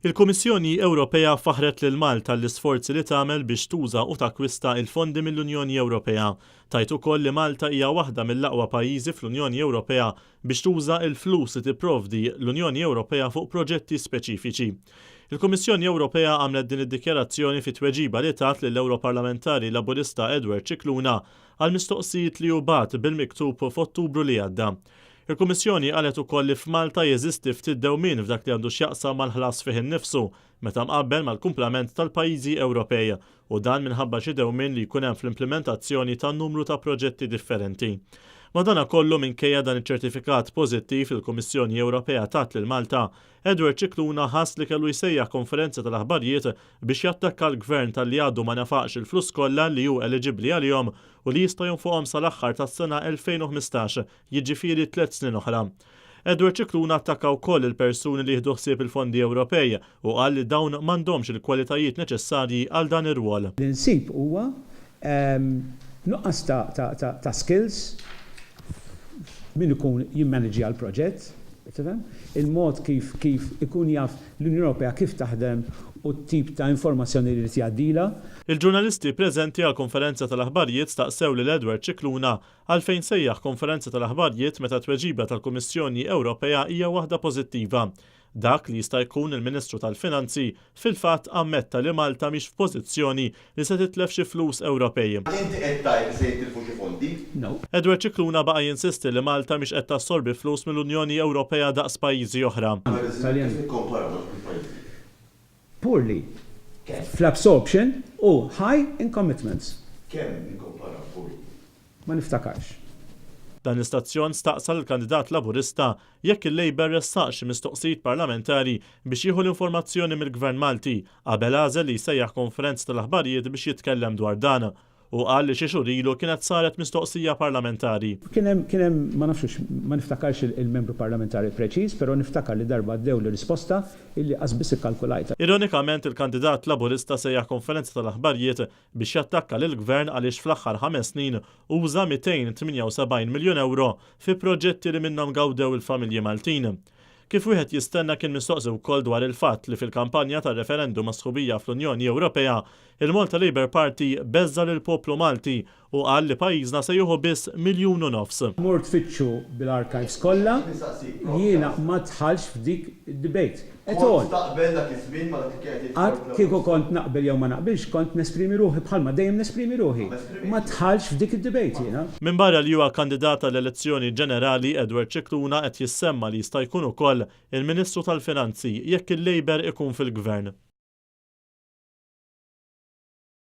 Il-Kummissjoni Ewropea faħret lil Malta l-isforzi li tagħmel biex tuża u takwista il-fondi mill-Unjoni Ewropea. Tajt ukoll li Malta hija waħda mill-aqwa pajjiżi fl-Unjoni Ewropea biex tuża l-flus li tipprovdi l-Unjoni Ewropea fuq proġetti speċifiċi. Il-Kummissjoni Ewropea għamlet din id-dikjarazzjoni fit tweġiba li tat lill-Europarlamentari Laburista Edward Cicluna għal mistoqsijiet li bat bil-miktub f'Ottubru li għadda. Il-Kummissjoni qalet ukoll li f'Malta jeżisti ftit dewmien f'dak li għandu x'jaqsam mal-ħlas fih innifsu meta mqabbel mal-kumplament tal-pajjiżi Ewropej u dan minħabba xi dewmien li jkun hemm fl-implementazzjoni ta' numru ta' proġetti differenti. Madankollu minkejja dan iċ-ċertifikat pożittiv il-Kummissjoni Ewropea tat lil Malta, Edward Cicluna ħass li kellu jsejjaħ konferenza tal-aħbarijiet biex jattakka l-gvern tal-li għadu ma nafaqx il-flus kollha li hu eliġibbli għalihom u li jista' jonfuqhom sal-aħħar tas-sena 2015, jiġifieri 3 snin oħra. Edward Cicluna attakka wkoll il-persuni li jieħdu ħsieb il-fondi Ewropej u qal li dawn m'għandhomx il-kwalitajiet neċessarji għal dan ir-rwol. L-insib huwa nuqqas ta' skills min ikun jimmanagġi għal proġett, il-mod kif ikun jaf l-Unjoni Ewropea kif taħdem u t-tip ta' informazzjoni li tjaddila. Il-ġurnalisti preżenti għal konferenza tal-aħbarijiet staqsew lil Edward Cicluna għalfejn sejjaħ konferenza tal-aħbarijiet meta tweġiba tal-Kummissjoni Ewropea hija waħda pożittiva. Dak li jista' jkun il-Ministru tal-Finanzi fil-fatt ammetta li Malta mhix f'pożizzjoni li se titlef xi flus Ewropej. Inti qed tgħid se jitilfu xi fondi? No. Edward Cicluna baqa' jinsisti li Malta mhix qed tassorbi flus mill-Unjoni Ewropea daqs pajjiżi oħra. Poorly fl-absorption u high in commitments. Kemm inkomparaw poorly? Ma niftakarx. Dan l-istazzjon staqsal il-kandidat Laburista jekk il-Labor ressaq xi mistoqsijiet parlamentari biex jieħu l-informazzjoni mill-Gvern Malti qabel għażel li jsejjaħ konferenza tal-aħbarijiet biex jitkellem dwar dan u qal li xi xhur ilu kienet saret mistoqsija parlamentari. Kien hemm ma nafx ma niftakarx il-membru parlamentari preċiż, però niftakar li darba ddew l-risposta illi qasbis ikkalkulajta. Ironikament il-kandidat Laburista sejjaħ konferenza tal-aħbarijiet biex jattakka lill-Gvern għaliex fl-aħħar 5 snin uża 278 miljun euro fi proġetti li minnhom gawdew il-familji Maltin. Kif wieħed jistenna kien mistoqsi wkoll dwar il-fatt li fil-kampanja tar-referendum mas-sħubija fl-Unjoni Ewropea, il-Malta Labour Party beżża lill-poplu Malti u qal li pajjiżna se jieħu biss 1.5 miljun. Mort tfittxu bil-archives kollha, jiena ma tħallx f'dik id-debate. Kont taqbel dak iż-żmien ma dak kienet kieku kont naqbel jew ma naqbilx, kont nesprimi ruħi bħalma dejjem nesprimi ruħi. Ma tħallx f'dik id-debate jiena. Min barra li huwa kandidata l-elezzjoni ġenerali Edward Cicluna qed jissemma li jista' jkun ukoll il-Ministru tal-Finanzi jekk il-Labor ikun fil-Gvern.